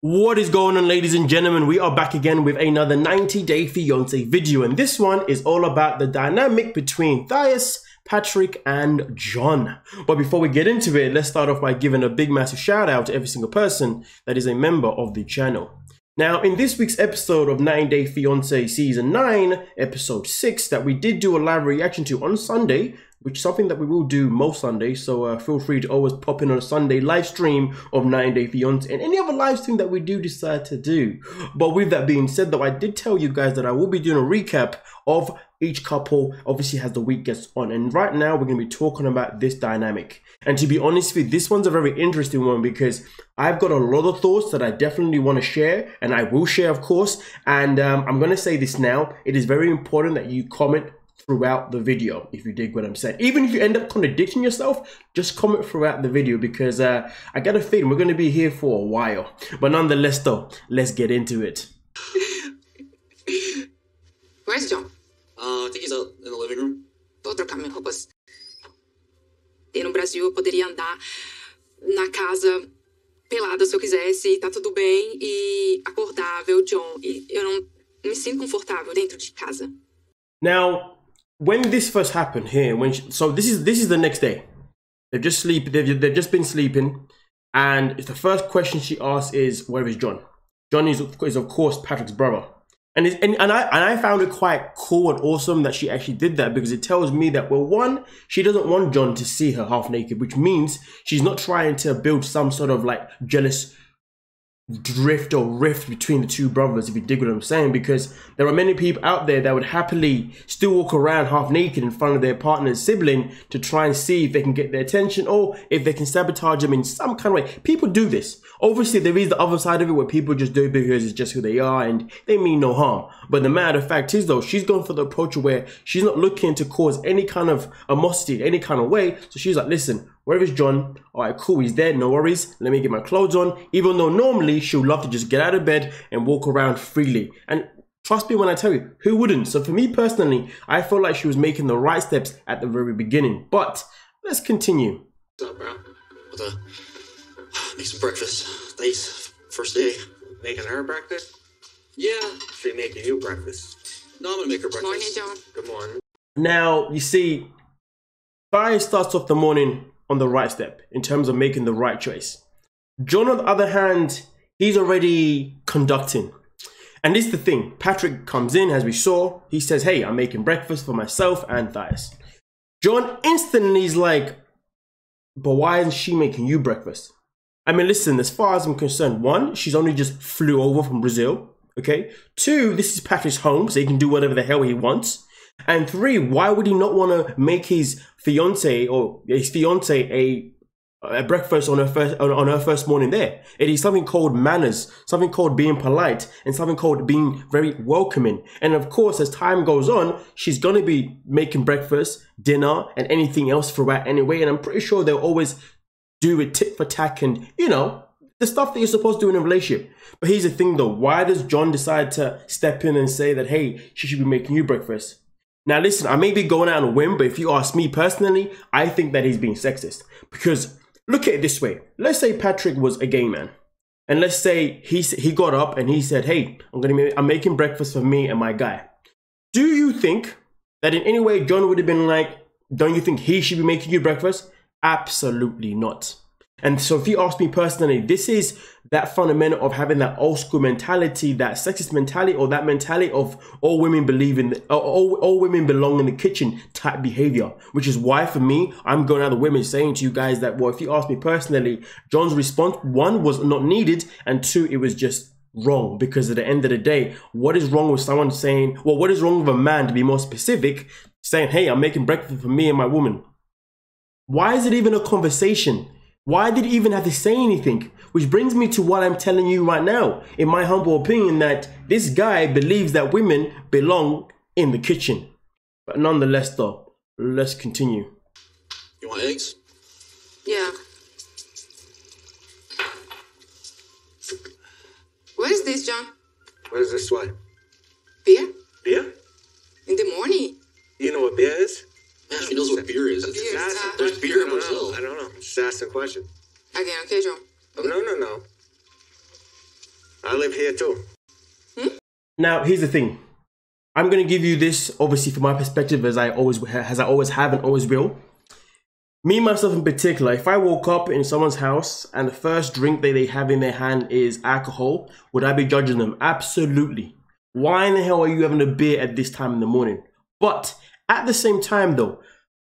What is going on, ladies and gentlemen? We are back again with another 90-day fiance video, and this one is all about the dynamic between Thias, Patrick, and John. But before we get into it, let's start off by giving a big massive shout out to every single person that is a member of the channel. Now, in this week's episode of 90-Day Fiancé Season 9, Episode 6, that we did do a live reaction to on Sunday, which is something that we will do most Sundays, so feel free to always pop in on a Sunday live stream of 90-Day Fiancé and any other live stream that we do decide to do. But with that being said, though, I did tell you guys that I will be doing a recap of each couple, obviously as the week gets on. And right now, we're going to be talking about this dynamic. And to be honest with you, this one's a very interesting one because I've got a lot of thoughts that I definitely want to share, and I will share, of course. And I'm going to say this now. It is very important that you comment throughout the video, if you dig what I'm saying. Even if you end up contradicting yourself, just comment throughout the video because I got a feeling we're going to be here for a while. But nonetheless, though, let's get into it. Where's John? I think he's out in the living room. Vou trocar minhas roupas. E no Brasil eu poderia andar na casa pelada se eu quisesse, e tá tudo bem, e acordar, ver o John. E eu não me sinto confortável dentro de casa. Now, when this first happened here, so this is the next day. They've just been sleeping, and the first question she asks is, "Where is John?" John is of course Patrick's brother. And I found it quite cool and awesome that she actually did that, because it tells me that, well, one, she doesn't want John to see her half naked, which means she's not trying to build some sort of like jealous drift or rift between the two brothers, if you dig what I'm saying, because there are many people out there that would happily still walk around half naked in front of their partner's sibling to try and see if they can get their attention or if they can sabotage them in some kind of way. People do this. Obviously, there is the other side of it where people just do it because it's just who they are and they mean no harm. But the matter of fact is, though, she's going for the approach where she's not looking to cause any kind of animosity, any kind of way. So she's like, listen, where is John? All right, cool, he's there, no worries. Let me get my clothes on. Even though normally she'll love to just get out of bed and walk around freely. And trust me when I tell you, who wouldn't? So for me personally, I felt like she was making the right steps at the very beginning. But let's continue. What's up, bro? Make some breakfast. Nice. First day. Making her breakfast? Yeah. She making you breakfast? No, I'm gonna make her breakfast. Morning, John. Good morning. Now, you see, Thias starts off the morning on the right step in terms of making the right choice. John, on the other hand, he's already conducting. And this is the thing. Patrick comes in, as we saw. He says, hey, I'm making breakfast for myself and Thias. John instantly is like, but why isn't she making you breakfast? I mean, listen, as far as I'm concerned, one, she's only just flew over from Brazil, okay? Two, this is Patrick's home, so he can do whatever the hell he wants. And three, why would he not want to make his fiance a breakfast on her first morning there? It is something called manners, something called being polite, and something called being very welcoming. And of course, as time goes on, she's going to be making breakfast, dinner, and anything else throughout anyway. And I'm pretty sure they'll always do it tit for tat and, you know, the stuff that you're supposed to do in a relationship. But here's the thing though, why does John decide to step in and say that, hey, she should be making you breakfast? Now listen, I may be going out on a whim, but if you ask me personally, I think that he's being sexist. Because look at it this way. Let's say Patrick was a gay man. And let's say he got up and he said, hey, I'm making breakfast for me and my guy. Do you think that in any way John would have been like, don't you think he should be making you breakfast? Absolutely not. And so if you ask me personally, this is that fundamental of having that old school mentality, that sexist mentality, or that mentality of all women believe in, all women belong in the kitchen type behavior. Which is why for me, I'm going out the women saying to you guys that, well, if you ask me personally, John's response, one, was not needed, and two, it was just wrong. Because at the end of the day, what is wrong with someone saying, well, what is wrong with a man, to be more specific, saying, hey, I'm making breakfast for me and my woman? Why is it even a conversation? Why did he even have to say anything? Which brings me to what I'm telling you right now, in my humble opinion, that this guy believes that women belong in the kitchen. But nonetheless though, let's continue. You want eggs? Yeah. What is this, John? What is this one? Beer? Beer? In the morning? You know what beer is? Yeah, she knows what beer is. There's beer in Brazil. I don't know. Just ask a question. Again, okay, John? No. I live here too. Now, here's the thing. I'm going to give you this, obviously, from my perspective, as I always have and always will. Me, myself in particular, if I woke up in someone's house and the first drink that they have in their hand is alcohol, would I be judging them? Absolutely. Why in the hell are you having a beer at this time in the morning? But at the same time, though,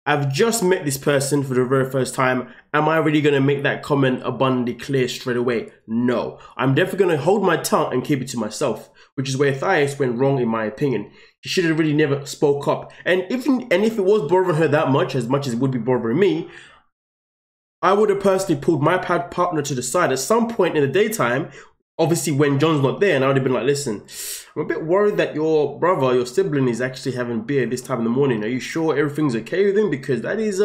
I've just met this person for the very first time. Am I really going to make that comment abundantly clear straight away? No. I'm definitely going to hold my tongue and keep it to myself, which is where Thias went wrong in my opinion. She should have really never spoke up. And if it was bothering her that much as it would be bothering me, I would have personally pulled my partner to the side at some point in the daytime, obviously when John's not there, and I would have been like, listen, I'm a bit worried that your brother, your sibling is actually having beer this time in the morning. Are you sure everything's okay with him? Because that is,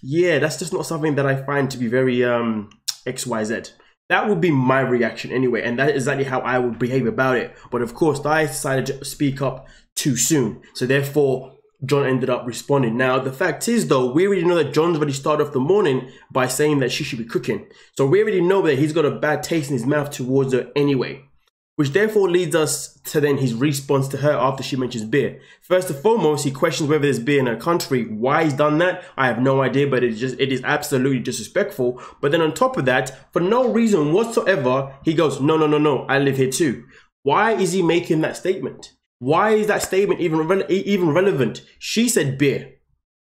yeah, that's just not something that I find to be very XYZ. That would be my reaction anyway, and that is exactly how I would behave about it. But of course, I decided to speak up too soon. So therefore, John ended up responding. Now, the fact is though, we already know that John's already started off the morning by saying that she should be cooking. So we already know that he's got a bad taste in his mouth towards her anyway. Which therefore leads us to then his response to her after she mentions beer. First and foremost, he questions whether there's beer in her country. Why he's done that, I have no idea, but it is absolutely disrespectful. But then on top of that, for no reason whatsoever, he goes, no, I live here too. Why is he making that statement? Why is that statement even relevant? She said beer,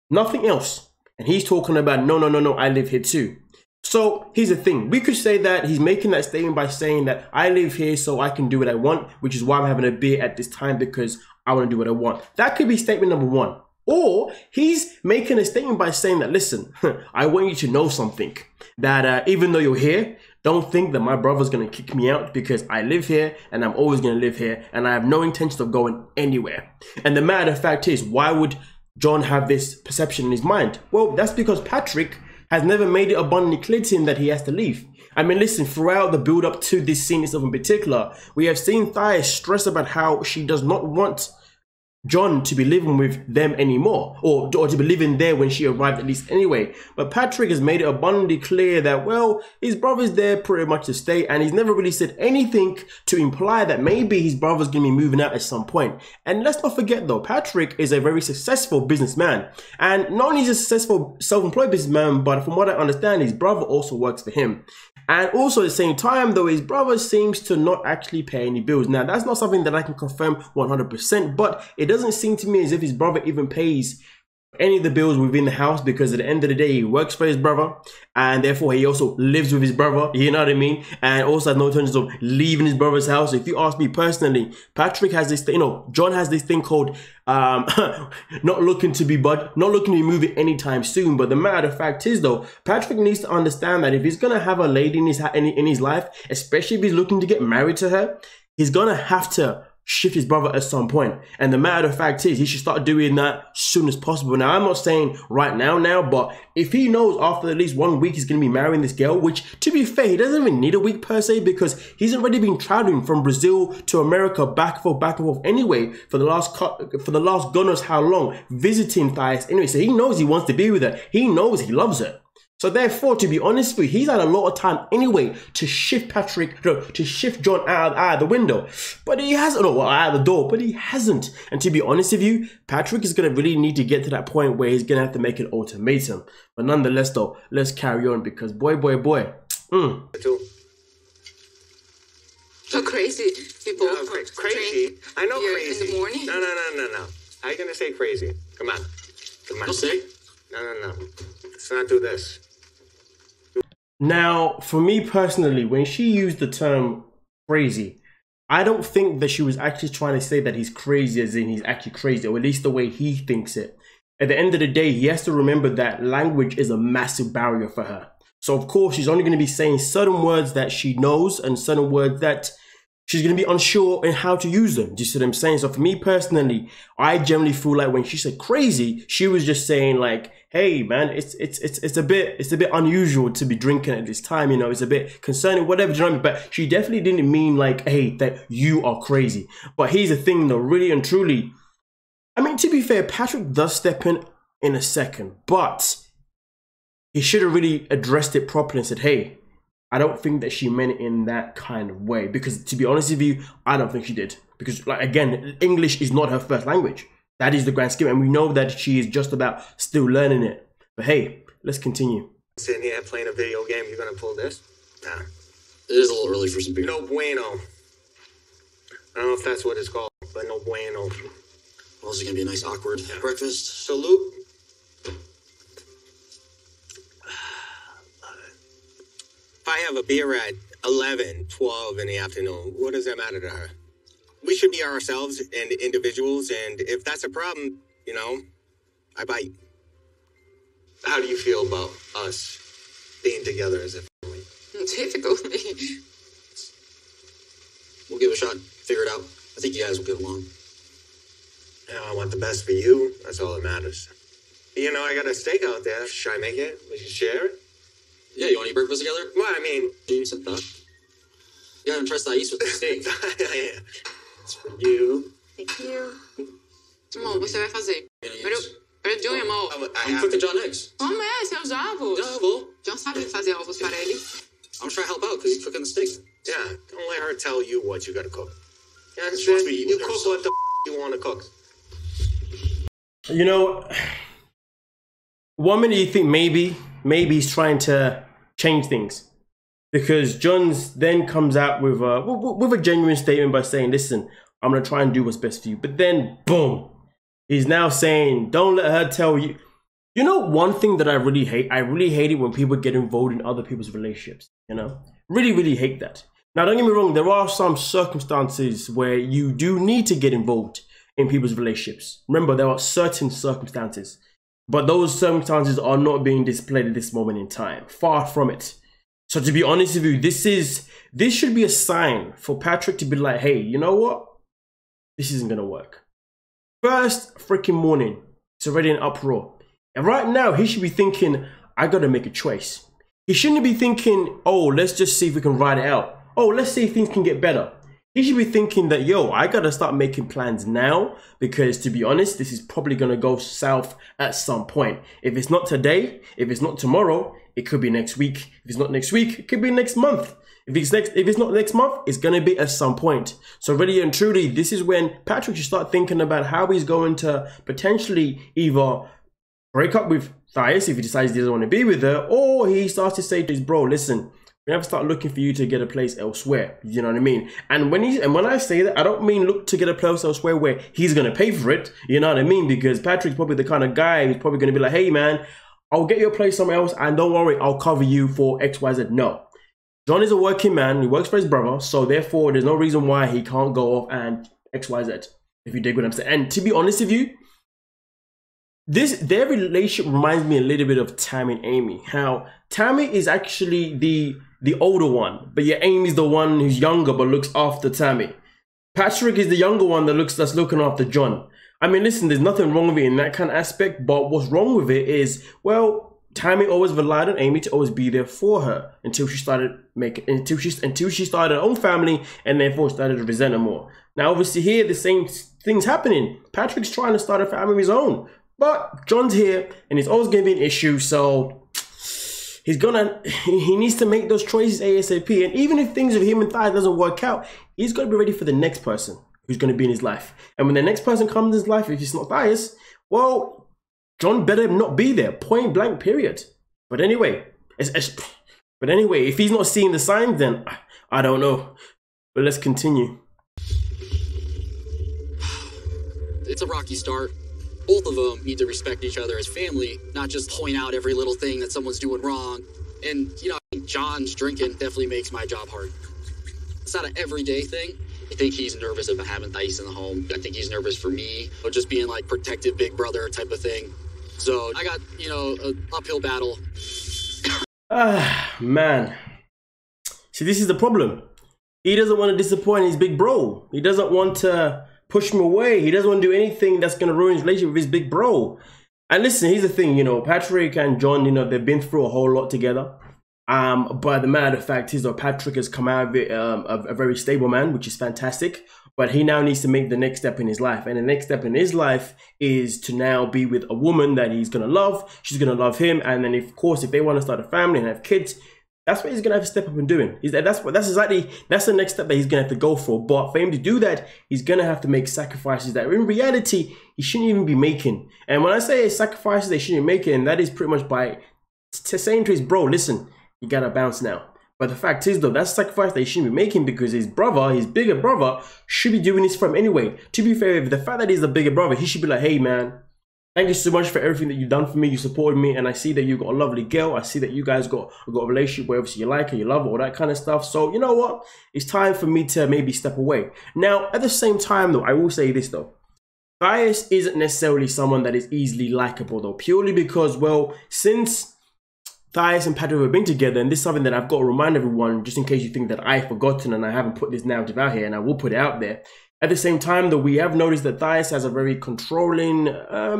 nothing else. And he's talking about, no, I live here too. So here's the thing. We could say that he's making that statement by saying that I live here so I can do what I want, which is why I'm having a beer at this time because I want to do what I want. That could be statement number one. Or he's making a statement by saying that, listen, I want you to know something. That even though you're here, don't think that my brother's going to kick me out because I live here and I'm always going to live here and I have no intention of going anywhere. And the matter of fact is, why would John have this perception in his mind? Well, that's because Patrick has never made it abundantly clear to him that he has to leave. I mean, listen, throughout the build up to this scene itself in particular, we have seen Thias stress about how she does not want John to be living with them anymore, or to be living there when she arrived at least anyway. But Patrick has made it abundantly clear that, well, his brother's there pretty much to stay, and he's never really said anything to imply that maybe his brother's going to be moving out at some point. And let's not forget though, Patrick is a very successful businessman, and not only is he a successful self-employed businessman, but from what I understand, his brother also works for him. And also at the same time though, his brother seems to not actually pay any bills. Now that's not something that I can confirm 100%, but it doesn't seem to me as if his brother even pays any of the bills within the house, because at the end of the day, he works for his brother and therefore he also lives with his brother, you know what I mean? And also has no intentions of leaving his brother's house. If you ask me personally, Patrick has this thing, John has this thing called not looking to be moving anytime soon. But the matter of fact is though, Patrick needs to understand that if he's gonna have a lady in his life, especially if he's looking to get married to her, he's gonna have to shift his brother at some point. And the matter of fact is, he should start doing that as soon as possible. Now, I'm not saying right now, but if he knows after at least 1 week he's going to be marrying this girl, which to be fair, he doesn't even need a week per se, because he's already been traveling from Brazil to America back and forth anyway for the last God knows how long, visiting Thias anyway. So he knows he wants to be with her. He knows he loves her. So therefore, to be honest with you, he's had a lot of time anyway to shift John out of the window. But he hasn't, out of the door, but he hasn't. And to be honest with you, Patrick is going to really need to get to that point where he's going to have to make an ultimatum. But nonetheless though, let's carry on, because boy. So crazy people. No, crazy. I know crazy. In the morning? No. How are you going to say crazy? Come on. I'll say. No. Let's not do this. Now, for me personally, when she used the term crazy, I don't think that she was actually trying to say that he's crazy as in he's actually crazy, or at least the way he thinks it. At the end of the day, he has to remember that language is a massive barrier for her. So of course, she's only going to be saying certain words that she knows and certain words that she's going to be unsure in how to use them. Do you see what I'm saying? So for me personally, I generally feel like when she said crazy, she was just saying like, hey man, it's a bit unusual to be drinking at this time, it's a bit concerning, whatever, do you know what I mean? But she definitely didn't mean like, hey, that you are crazy. But here's the thing though, really and truly, I mean, to be fair, Patrick does step in a second, but he should have really addressed it properly and said, hey, I don't think that she meant it in that kind of way, because to be honest with you, I don't think she did. Because like, again, English is not her first language. That is the grand scheme, and we know that she is just about still learning it. But hey, let's continue. Sitting here playing a video game, you're gonna pull this? Nah. It is a little early for some beer. No bueno. I don't know if that's what it's called, but no bueno. Well, is it gonna be a nice awkward breakfast? Salute. If I have a beer at 11, 12 in the afternoon, what does that matter to her? We should be ourselves and individuals, and if that's a problem, you know, I bite. How do you feel about us being together as a family? Difficultly. We'll give it a shot. Figure it out. I think you guys will get along. Yeah, I want the best for you. That's all that matters. You know, I got a steak out there. Should I make it? We should share it? Yeah, you want to eat breakfast together? Well, I mean... You said that. You gotta trust Thias with the steak. Yeah. It's for you. Thank you. Amor, você vai fazer. Perdão, amor. I'm cooking John eggs. Como é? Seus ovos? Yeah, well, John sabe fazer ovos para ele. I'm trying to help out because he's cooking the steak. Yeah, don't let her tell you what you gotta cook. You She wants understand? me to eat You with her, cook so- what the you want to cook. You know, 1 minute you think maybe he's trying to change things, because John's then comes out with a genuine statement by saying, listen, I'm gonna try and do what's best for you. But then boom, he's now saying, don't let her tell you. You know, one thing that I really hate it when people get involved in other people's relationships, you know, really hate that. Now, don't get me wrong, there are some circumstances where you do need to get involved in people's relationships. Remember, there are certain circumstances, but those circumstances are not being displayed at this moment in time. Far from it. So to be honest with you, this should be a sign for Patrick to be like, hey, you know what? This isn't gonna work. First freaking morning, it's already an uproar. And right now, he should be thinking, I gotta make a choice. He shouldn't be thinking, oh, let's just see if we can ride it out. Oh, let's see if things can get better. He should be thinking that, yo, I gotta start making plans now, because to be honest, this is probably gonna go south at some point. If it's not today, if it's not tomorrow, it could be next week. If it's not next week, it could be next month. If it's not next month, it's gonna be at some point. So really and truly, this is when Patrick should start thinking about how he's going to potentially either break up with Thias if he decides he doesn't want to be with her, or he starts to say to his bro, listen, we have to start looking for you to get a place elsewhere. You know what I mean? And when I say that, I don't mean look to get a place elsewhere where he's gonna pay for it. You know what I mean? Because Patrick's probably the kind of guy who's probably gonna be like, hey man, I'll get you a place somewhere else, and don't worry, I'll cover you for XYZ. No. John is a working man, he works for his brother, so therefore there's no reason why he can't go off and XYZ, if you dig what I'm saying. And to be honest with you, their relationship reminds me a little bit of Tammy and Amy. How Tammy is actually the older one, but yeah, Amy's the one who's younger but looks after Tammy. Patrick is the younger one that's looking after John. I mean, listen, there's nothing wrong with it in that kind of aspect, but what's wrong with it is, well, Tammy always relied on Amy to always be there for her until she started her own family, and therefore started to resent her more. Now, obviously here, the same thing's happening. Patrick's trying to start a family of his own, but John's here, and it's always going to be an issue, so he needs to make those choices ASAP. And even if things with him and Thias doesn't work out, he's got to be ready for the next person who's going to be in his life. And when the next person comes in his life, if it's not Thias, well, John better not be there, point blank, period. But anyway, if he's not seeing the signs, then I don't know. But let's continue. It's a rocky start. Both of them need to respect each other as family, not just point out every little thing that someone's doing wrong. And, you know, I think John's drinking definitely makes my job hard. It's not an everyday thing. I think he's nervous about having Thias in the home. I think he's nervous for me, or just being like protective big brother type of thing. So I got, you know, an uphill battle. Man. See, this is the problem. He doesn't want to disappoint his big bro. He doesn't want to push him away. He doesn't want to do anything that's going to ruin his relationship with his big bro. And listen, here's the thing, you know, Patrick and John, you know, they've been through a whole lot together. But the matter of fact is that Patrick has come out of it a very stable man, which is fantastic. But he now needs to make the next step in his life. And the next step in his life is to now be with a woman that he's going to love. She's going to love him. And then, of course, if they want to start a family and have kids, That's what he's gonna have to step up and doing. That's the next step that he's gonna have to go for. But for him to do that, he's gonna have to make sacrifices that in reality he shouldn't even be making. And when I say sacrifices they shouldn't be making, that is pretty much by saying to his bro, listen, you gotta bounce now. But the fact is though, that's a sacrifice that he shouldn't be making because his brother, his bigger brother, should be doing this for him anyway. To be fair, the fact that he's the bigger brother, he should be like, hey man, thank you so much for everything that you've done for me. You supported me, and I see that you got a lovely girl. I see that you guys got a relationship where obviously you like her, you love her, all that kind of stuff. So you know what? It's time for me to maybe step away. Now, at the same time though, I will say this though. Thias isn't necessarily someone that is easily likable though, purely because, well, since Thias and Patrick have been together, and this is something that I've got to remind everyone, just in case you think that I've forgotten and I haven't put this narrative out here, and I will put it out there. At the same time, though, we have noticed that Thias has a very controlling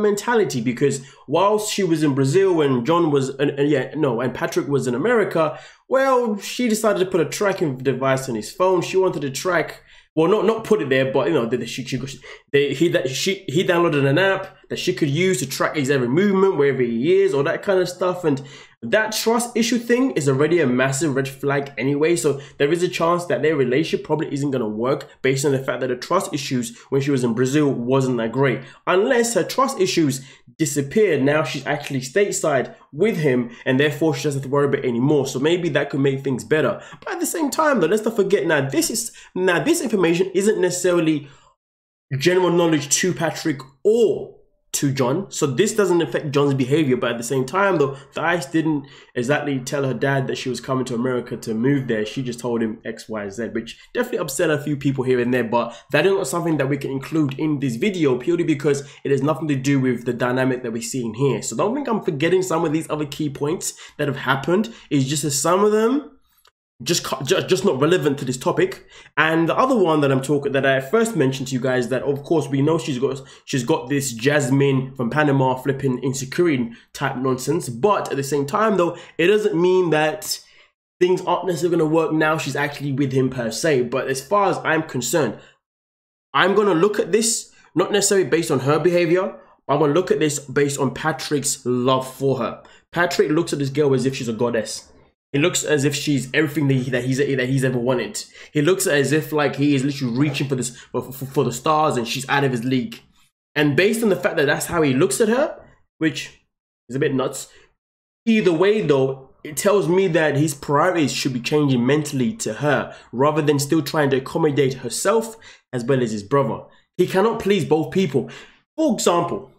mentality because whilst she was in Brazil and John was, and Patrick was in America, well, she decided to put a tracking device on his phone. She wanted to track, well, not put it there, but you know, he downloaded an app that she could use to track his every movement, wherever he is, all that kind of stuff. And that trust issue thing is already a massive red flag anyway. So there is a chance that their relationship probably isn't going to work based on the fact that the trust issues when she was in Brazil wasn't that great. Unless her trust issues disappeared, now she's actually stateside with him and therefore she doesn't have to worry about it anymore. So maybe that could make things better. But at the same time though, let's not forget, this information isn't necessarily general knowledge to Patrick or to John, so this doesn't affect John's behavior. But at the same time though, Thias didn't exactly tell her dad that she was coming to America to move there. She just told him X, Y, Z, which definitely upset a few people here and there. But that is not something that we can include in this video purely because it has nothing to do with the dynamic that we're seeing here. So don't think I'm forgetting some of these other key points that have happened. It's just that some of them just not relevant to this topic. And the other one that I first mentioned to you guys, that of course we know she's got this Jasmine from Panama flipping insecurity type nonsense, but at the same time though, it doesn't mean that things aren't necessarily going to work now she's actually with him per se. But as far as I'm concerned, I'm going to look at this not necessarily based on her behavior. I'm going to look at this based on Patrick's love for her. Patrick looks at this girl as if she's a goddess. It looks as if she's everything that he's ever wanted. He looks as if like he is literally reaching for this for the stars and she's out of his league. And based on the fact that that's how he looks at her, which is a bit nuts. Either way though, it tells me that his priorities should be changing mentally to her rather than still trying to accommodate herself as well as his brother. He cannot please both people. For example,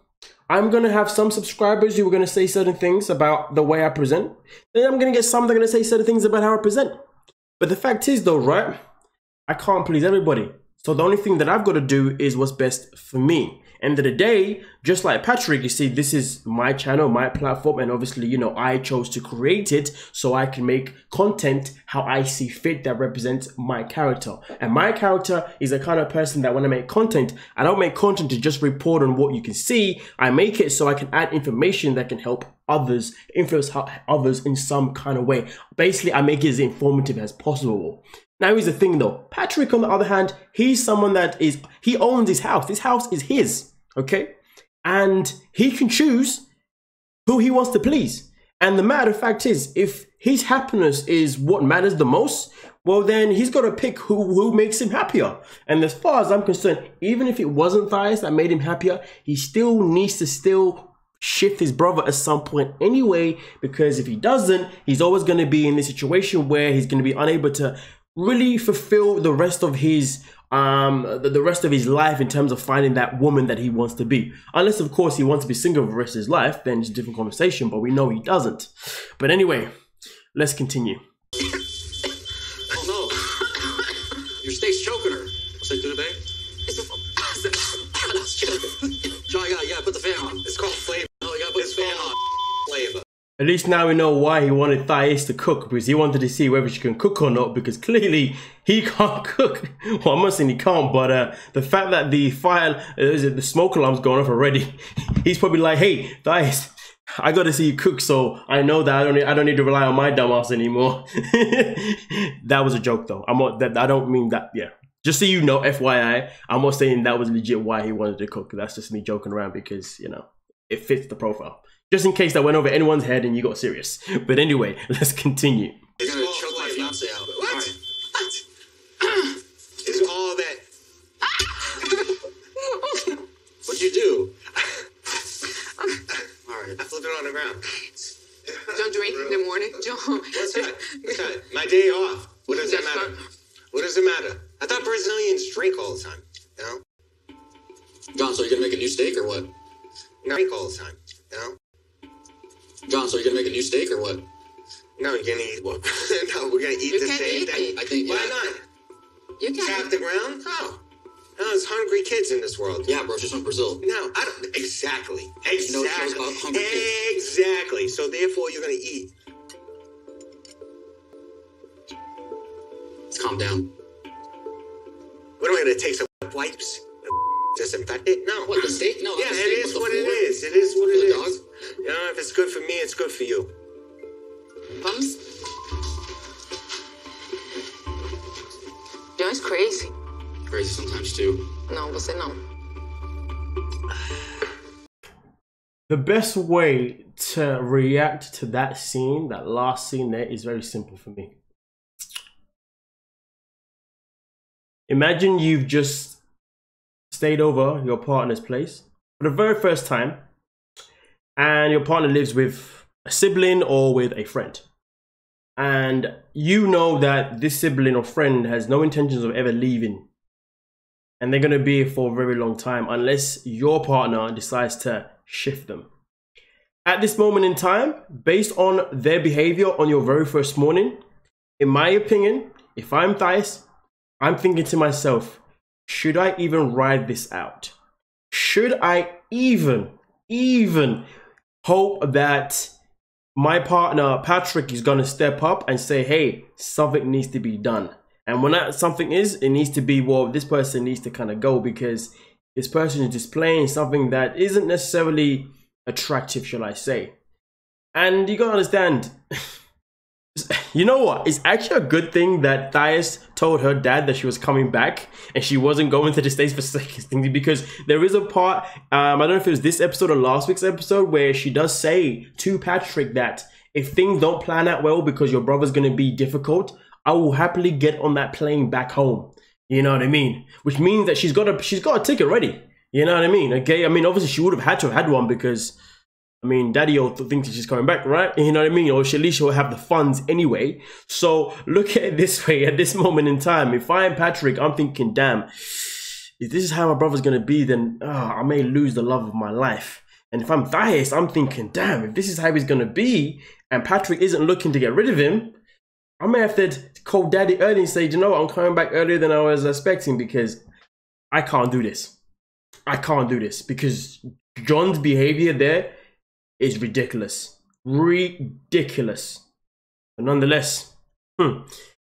I'm going to have some subscribers who are going to say certain things about the way I present. Then I'm going to get some that are going to say certain things about how I present. But the fact is though, right? I can't please everybody. So the only thing that I've got to do is what's best for me. End of the day, just like Patrick, you see, this is my channel, my platform, and obviously, you know, I chose to create it so I can make content how I see fit that represents my character. And my character is the kind of person that when I make content, I don't make content to just report on what you can see. I make it so I can add information that can help others, influence others in some kind of way. Basically, I make it as informative as possible. Now, here's the thing though. Patrick, on the other hand, he's someone that he owns his house. This house is his, okay? And he can choose who he wants to please. And the matter of fact is, if his happiness is what matters the most, well, then he's got to pick who makes him happier. And as far as I'm concerned, even if it wasn't Thias that made him happier, he still needs to shift his brother at some point anyway, because if he doesn't, he's always going to be in this situation where he's going to be unable to really fulfill the rest of his life in terms of finding that woman that he wants to be. Unless of course he wants to be single for the rest of his life, then it's a different conversation, but we know he doesn't. But anyway, let's continue. Oh no, your steak's choking her. What's that, babe? John, you gotta put the fan on. It's called flavor. No, you gotta put the fan on. Flavor. At least now we know why he wanted Thias to cook, because he wanted to see whether she can cook or not, because clearly he can't cook. Well, I'm not saying he can't, but the fact that the smoke alarm's going off already, he's probably like, hey, Thias, I gotta see you cook, so I know that I don't need to rely on my dumbass anymore. That was a joke though. I don't mean that, yeah. Just so you know, FYI, I'm not saying that was legit why he wanted to cook. That's just me joking around because, you know, it fits the profile. Just in case that went over anyone's head and you got serious. But anyway, let's continue. You're gonna choke my fiance out. What? All right. What? It's all that. What'd you do? All right. I flipped it on the ground. Don't drink in the morning, John. What's that? What's that? My day off. What does that matter? What does it matter? I thought Brazilians drink all the time. You know? John, so you're gonna make a new steak or what? No, drink all the time. You know? John, so you're gonna make a new steak or what? No, you're gonna eat what? No, we're gonna eat You the can't same eat thing. it. I think, Why yeah. not? You Tap can't. the ground? Oh. No, there's hungry kids in this world. Yeah, bro, she's from Brazil. No, I don't. Exactly. know shows about hungry kids. Exactly. So therefore, you're gonna eat. Calm down. What am I gonna take some wipes? Disinfect it? No. What, the steak? No, Yeah, not the it steak, is but the what it floor. is. It is what For it the is. dog? You know, if it's good for me, it's good for you. Vamos. John is crazy. Crazy sometimes too. Não, você não. The best way to react to that scene, that last scene there, is very simple for me. Imagine you've just stayed over your partner's place for the very first time, and your partner lives with a sibling or with a friend. And you know that this sibling or friend has no intentions of ever leaving. And they're going to be here for a very long time unless your partner decides to shift them. At this moment in time, based on their behavior on your very first morning, in my opinion, if I'm Thias, I'm thinking to myself, should I even ride this out? Should I even hope that my partner, Patrick, is going to step up and say, hey, something needs to be done. And when that something is, it needs to be, well, this person needs to kind of go because this person is displaying something that isn't necessarily attractive, shall I say. And you got to understand, you know what? It's actually a good thing that Thias told her dad that she was coming back and she wasn't going to the States for second, because there is a part, I don't know if it was this episode or last week's episode, where she does say to Patrick that if things don't plan out well because your brother's going to be difficult, I will happily get on that plane back home. You know what I mean? Which means that she's got a ticket ready. You know what I mean? Okay, I mean, obviously she would have had to have had one because, I mean, Daddy-o thinks that she's coming back, right? You know what I mean? Or at least she'll have the funds anyway. So look at it this way, at this moment in time, if I am Patrick, I'm thinking, damn, if this is how my brother's going to be, then I may lose the love of my life. And if I'm Thias, I'm thinking, damn, if this is how he's going to be and Patrick isn't looking to get rid of him, I may have to call Daddy early and say, you know what, I'm coming back earlier than I was expecting because I can't do this. I can't do this because John's behavior there is ridiculous. Ridiculous. But nonetheless, to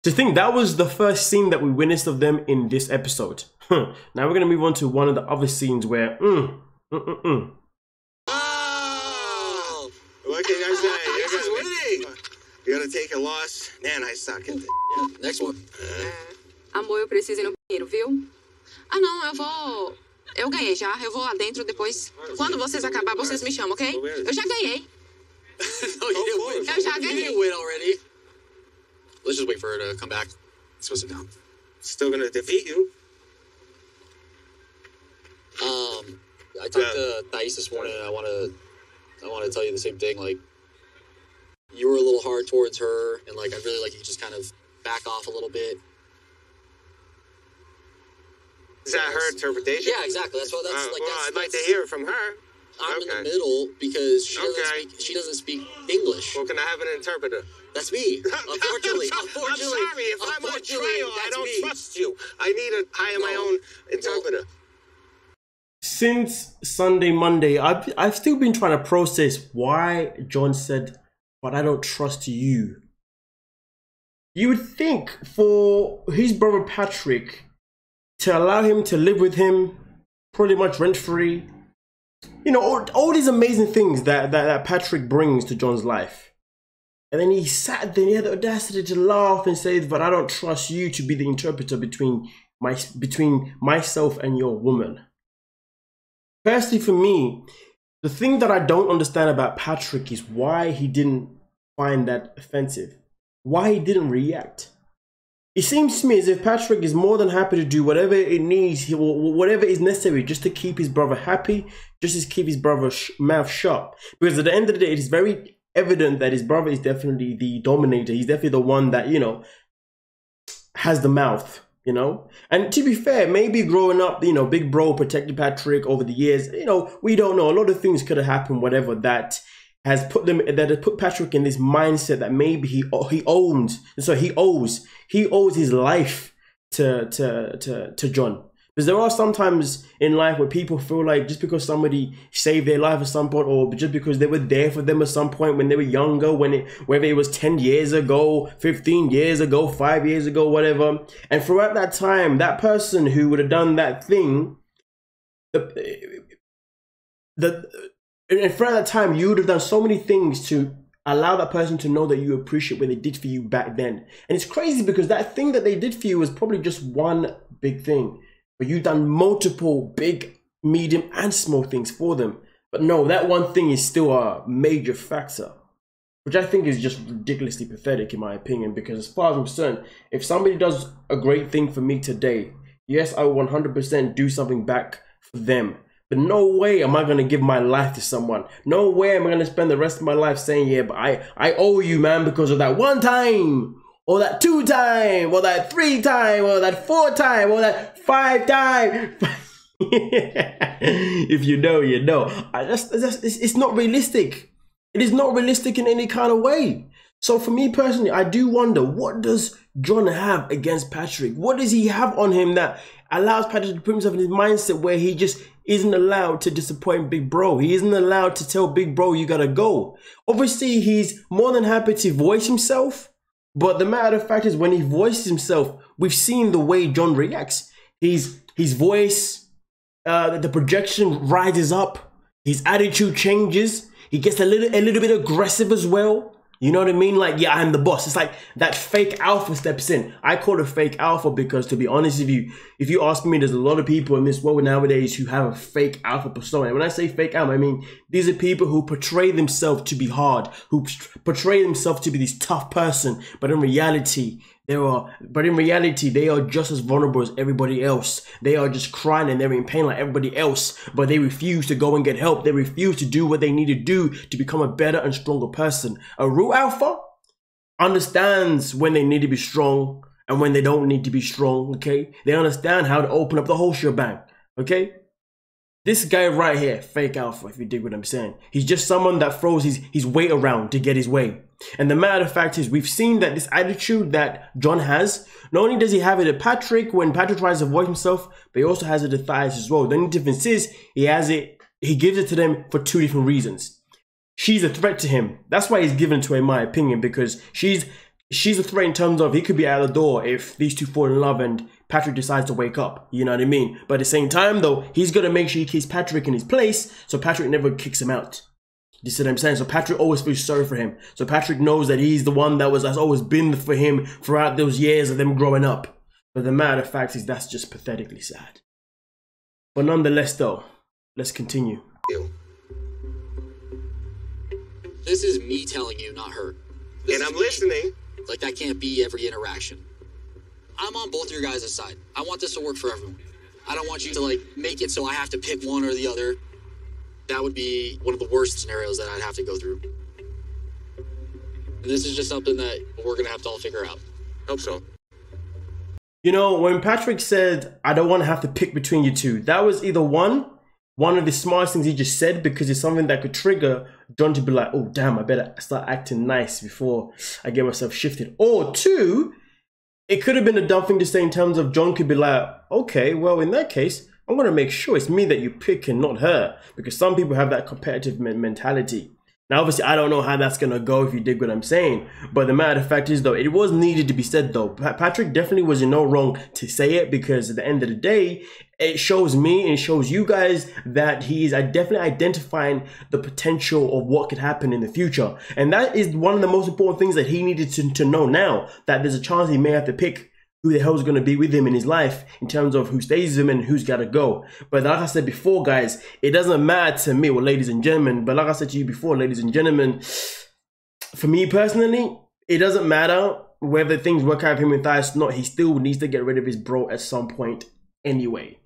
think that was the first scene that we witnessed of them in this episode. Now we're going to move on to one of the other scenes where... Oh! What can I say? You're winning! You're gonna take a loss? Man, I suck at this. Yeah, next one. Amor, eu preciso ir no banheiro, viu? Ah, não, eu vou... Eu ganhei já, eu vou lá dentro depois. Quando vocês acabar, vocês me chamam, ok? Eu já ganhei. No, you didn't win. Eu já You ganhei. didn't win already. Let's just wait for her to come back. Let's go sit down. Still gonna defeat you. I talked to Thias this morning, and I want to tell you the same thing. Like, you were a little hard towards her, and like, I really like you just kind of back off a little bit. Is that her interpretation? Yeah, exactly. That's what. That's like. Well, That's, I'd like to hear it from her. I'm in Okay. the middle because Okay. she doesn't speak English. Well, can I have an interpreter? That's me. Unfortunately, I'm sorry. If I'm on trial, I that's don't me. trust you. I need to hire my own interpreter. Since Sunday, Monday, I've still been trying to process why John said, but I don't trust you. You would think for his brother Patrick to allow him to live with him pretty much rent-free, you know, all these amazing things that Patrick brings to John's life. And then he sat there and he had the audacity to laugh and say, but I don't trust you to be the interpreter between myself and your woman. Personally, for me, the thing that I don't understand about Patrick is why he didn't find that offensive. why he didn't react. It seems to me as if Patrick is more than happy to do whatever it needs, whatever is necessary, just to keep his brother happy, just to keep his brother's mouth shut. Because at the end of the day, it is very evident that his brother is definitely the dominator. He's definitely the one that, you know, has the mouth, you know. And to be fair, maybe growing up, you know, big bro protected Patrick over the years, you know, we don't know. A lot of things could have happened, whatever, that has put Patrick in this mindset that maybe he owes his life to John. Because there are sometimes in life where people feel like just because somebody saved their life at some point, or just because they were there for them at some point when they were younger, whether it was 10 years ago, 15 years ago, 5 years ago, whatever, and throughout that time, that person who would have done that thing, and throughout that time, you would have done so many things to allow that person to know that you appreciate what they did for you back then. And it's crazy because that thing that they did for you was probably just one big thing, but you've done multiple big, medium, and small things for them. But no, that one thing is still a major factor, which I think is just ridiculously pathetic in my opinion, because as far as I'm concerned, if somebody does a great thing for me today, yes, I will 100% do something back for them. But no way am I going to give my life to someone. No way am I going to spend the rest of my life saying, yeah, but I owe you, man, because of that 1 time, or that 2 time, or that 3 time, or that 4 time, or that 5 time. If you know, you know. It's not realistic. It is not realistic in any kind of way. So for me personally, I do wonder, what does John have against Patrick? What does he have on him that allows Patrick to put himself in his mindset where he just isn't allowed to disappoint Big Bro? He isn't allowed to tell Big Bro, you gotta go. Obviously, he's more than happy to voice himself, but the matter of fact is, when he voices himself, we've seen the way John reacts. His voice, the projection rises up, his attitude changes, he gets a little bit aggressive as well. You know what I mean? Like, yeah, I'm the boss. It's like that fake alpha steps in. I call it fake alpha because, to be honest with you, if you ask me, there's a lot of people in this world nowadays who have a fake alpha persona. And when I say fake alpha, I mean, these are people who portray themselves to be hard, who portray themselves to be this tough person, but in reality, they are just as vulnerable as everybody else. They are just crying and they're in pain like everybody else, but they refuse to go and get help. They refuse to do what they need to do to become a better and stronger person. A real alpha understands when they need to be strong and when they don't need to be strong, okay? They understand how to open up the whole shebang, okay? This guy right here, fake alpha, if you dig what I'm saying. He's just someone that throws his weight around to get his way. And the matter of fact is, we've seen that this attitude that John has, not only does he have it at Patrick when Patrick tries to voice himself, but he also has it at Thias as well. The only difference is he gives it to them for 2 different reasons. She's a threat to him. That's why he's given it to her, in my opinion, because she's a threat in terms of he could be out of the door if these two fall in love and Patrick decides to wake up. You know what I mean? But at the same time, though, he's going to make sure he keeps Patrick in his place so Patrick never kicks him out. You see what I'm saying? So Patrick always feels sorry for him. So Patrick knows that he's the one that has always been for him throughout those years of them growing up. But the matter of fact is, that's just pathetically sad. But nonetheless, though, let's continue. This is me telling you, not her. And I'm listening. Like, that can't be every interaction. I'm on both your guys' side. I want this to work for everyone. I don't want you to, like, make it so I have to pick one or the other. That would be one of the worst scenarios that I'd have to go through. And this is just something that we're going to have to all figure out. Hope so. You know, when Patrick said, I don't want to have to pick between you two, that was either one of the smartest things he just said, because it's something that could trigger John to be like, oh, damn, I better start acting nice before I get myself shifted. Or 2, it could have been a dumb thing to say in terms of John could be like, okay, well, in that case, I'm going to make sure it's me that you pick and not her, because some people have that competitive mentality. Now, obviously, I don't know how that's going to go, if you dig what I'm saying. But the matter of fact is, though, it was needed to be said, though. Patrick definitely was in no wrong to say it, because at the end of the day, it shows me and it shows you guys that he is definitely identifying the potential of what could happen in the future. And that is one of the most important things that he needed to know now, that there's a chance he may have to pick who the hell is going to be with him in his life in terms of who stays with him and who's got to go. But like I said before, guys, it doesn't matter to me, well, ladies and gentlemen, but like I said to you before, ladies and gentlemen, for me personally, it doesn't matter whether things work out for him and Thias or not, he still needs to get rid of his bro at some point anyway.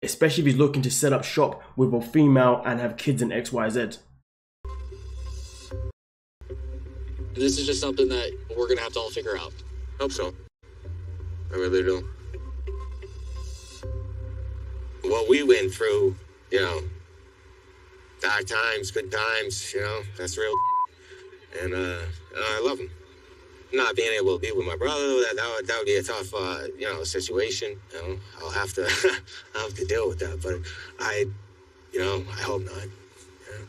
Especially if he's looking to set up shop with a female and have kids and XYZ. This is just something that we're gonna have to all figure out. Hope so. I really do. What we went through, you know, dark times, good times, you know, that's real. And I love him. Not being able to be with my brother, that would be a tough, you know, situation. You know, I'll have to deal with that. But I hope not. Yeah.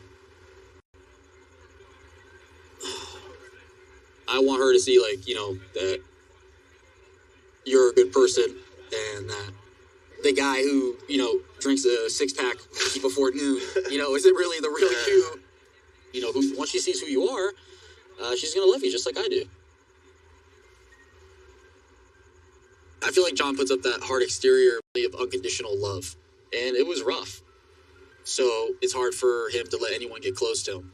I want her to see, like, you know, that you're a good person and that the guy who, you know, drinks a 6-pack before noon, you know, isn't really the real you. You know, once she sees who you are, she's going to love you just like I do. I feel like John puts up that hard exterior of unconditional love, and it was rough. So it's hard for him to let anyone get close to him.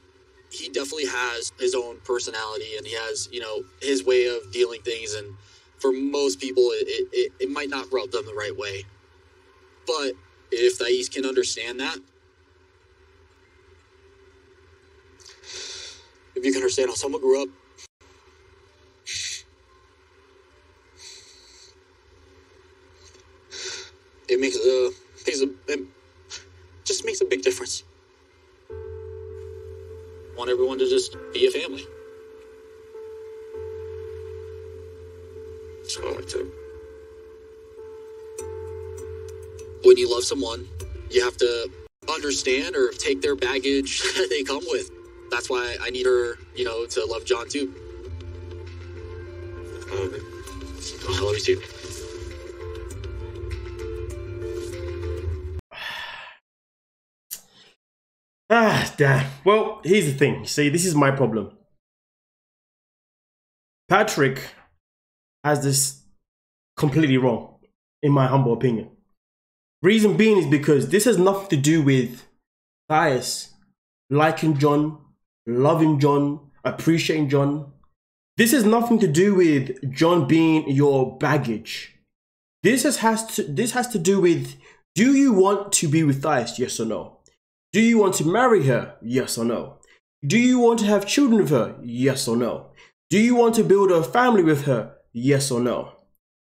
He definitely has his own personality, and he has, you know, his way of dealing things, and for most people, it might not rub them the right way. But if Thias can understand that, if you can understand how someone grew up, it just makes a big difference. I want everyone to just be a family. That's what I like to. When you love someone, you have to understand or take their baggage that they come with. That's why I need her, you know, to love John too. I love you too. Damn. Well, here's the thing. See, this is my problem. Patrick has this completely wrong, in my humble opinion. Reason being is because this has nothing to do with Thias liking John, loving John, appreciating John. This has nothing to do with John being your baggage. This has to do with, do you want to be with Thias, yes or no? Do you want to marry her? Yes or no? Do you want to have children with her? Yes or no? Do you want to build a family with her? Yes or no?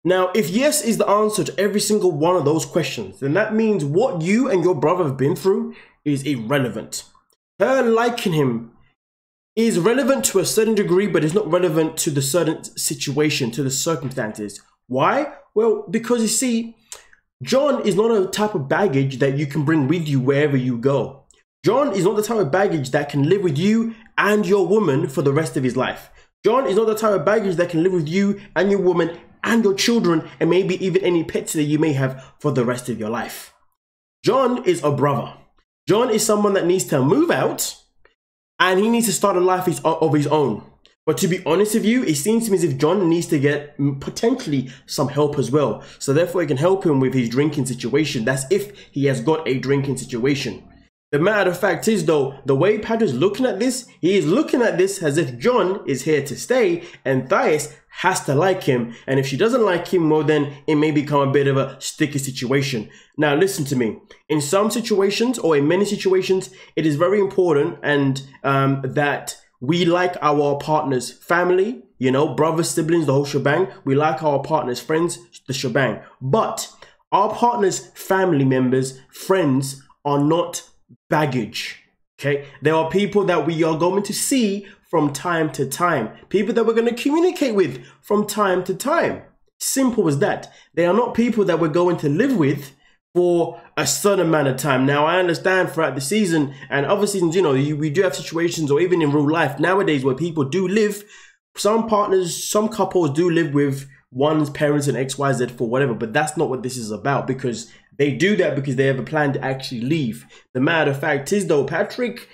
Now, if yes is the answer to every single one of those questions, then that means what you and your brother have been through is irrelevant. Her liking him is relevant to a certain degree, but it's not relevant to the certain situation, to the circumstances. Why? Well, because you see, John is not a type of baggage that you can bring with you wherever you go. John is not the type of baggage that can live with you and your woman for the rest of his life. John is not the type of baggage that can live with you and your woman and your children and maybe even any pets that you may have for the rest of your life. John is a brother. John is someone that needs to move out and he needs to start a life of his own. But to be honest with you, it seems to me as if John needs to get potentially some help as well. So therefore, it can help him with his drinking situation. That's if he has got a drinking situation. The matter of fact is though, the way Patrick's looking at this, he is looking at this as if John is here to stay and Thias has to like him. And if she doesn't like him, well then it may become a bit of a sticky situation. Now listen to me. In some situations or in many situations, it is very important and that we like our partner's family, you know, brothers, siblings, the whole shebang. We like our partner's friends, the shebang. But our partner's family members, friends are not baggage, okay? There are people that we are going to see from time to time. People that we're going to communicate with from time to time. Simple as that. They are not people that we're going to live with for a certain amount of time. Now, I understand throughout the season and other seasons, you know, we do have situations or even in real life nowadays where people do live, some partners, some couples do live with one's parents and XYZ for whatever, but that's not what this is about because they do that because they have a plan to actually leave. The matter of fact is though, Patrick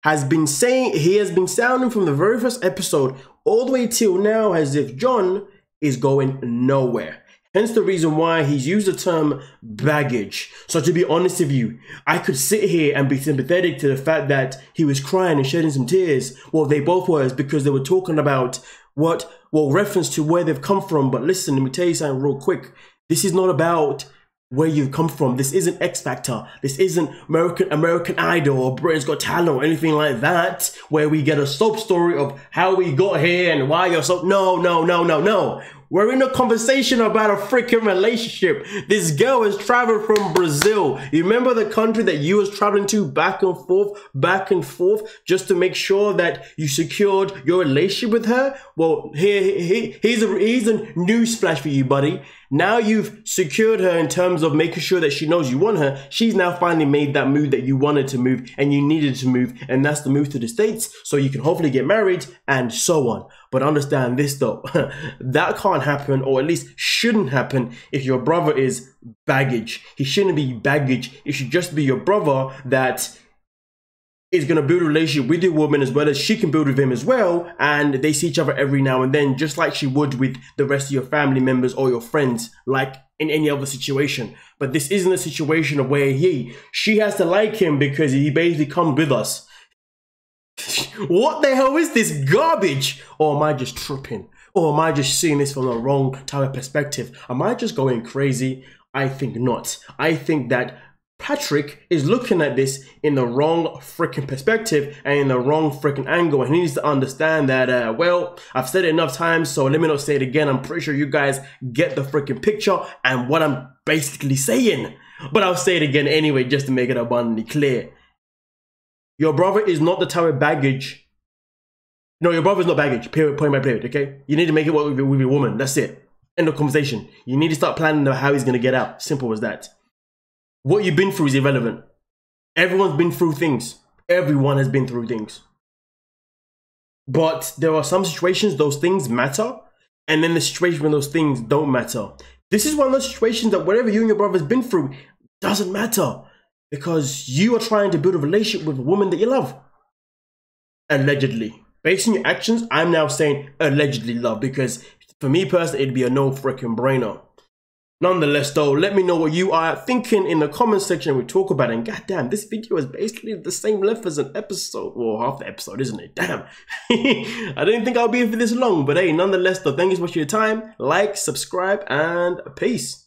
has been saying, he has been sounding from the very first episode all the way till now as if John is going nowhere. Hence the reason why he's used the term baggage. So to be honest with you, I could sit here and be sympathetic to the fact that he was crying and shedding some tears. Well, they both were because they were talking about reference to where they've come from. But listen, let me tell you something real quick. This is not about where you've come from. This isn't X Factor. This isn't American Idol or Britain's Got Talent or anything like that, where we get a soap story of how we got here and why you're so. No. We're in a conversation about a freaking relationship. This girl is traveling from Brazil. You remember the country that you was traveling to back and forth, just to make sure that you secured your relationship with her? Well, here's a news flash for you, buddy. Now you've secured her in terms of making sure that she knows you want her. She's now finally made that move that you wanted to move and you needed to move. And that's the move to the States, so you can hopefully get married and so on. But understand this though, that can't happen, or at least shouldn't happen, if your brother is baggage. He shouldn't be baggage. It should just be your brother that is going to build a relationship with your woman as well as she can build with him as well, and they see each other every now and then, just like she would with the rest of your family members or your friends, like in any other situation. But this isn't a situation of where she has to like him because he basically comes with us. What the hell is this garbage? Or am I just tripping? Or am I just seeing this from the wrong type of perspective? Am I just going crazy? I think not. I think that Patrick is looking at this in the wrong freaking perspective and in the wrong freaking angle, and he needs to understand that, well, I've said it enough times, so let me not say it again. I'm pretty sure you guys get the freaking picture and what I'm basically saying. But I'll say it again anyway, just to make it abundantly clear. Your brother is not the type of baggage. No, your brother's not baggage, period, point by period, okay? You need to make it work with your woman, that's it. End of conversation. You need to start planning how he's going to get out. Simple as that. What you've been through is irrelevant. Everyone's been through things. Everyone has been through things. But there are some situations those things matter, and then the situation when those things don't matter. This is one of those situations that whatever you and your brother's been through doesn't matter, because you are trying to build a relationship with a woman that you love. Allegedly. Based on your actions, I'm now saying allegedly love, because for me personally, it'd be a no freaking brainer. Nonetheless though, let me know what you are thinking in the comment section. We talk about it, and goddamn, this video is basically the same length as an episode. Well, half the episode, isn't it? Damn. I didn't think I'll be here for this long, but hey, nonetheless though, thank you so much for your time. Like, subscribe, and peace.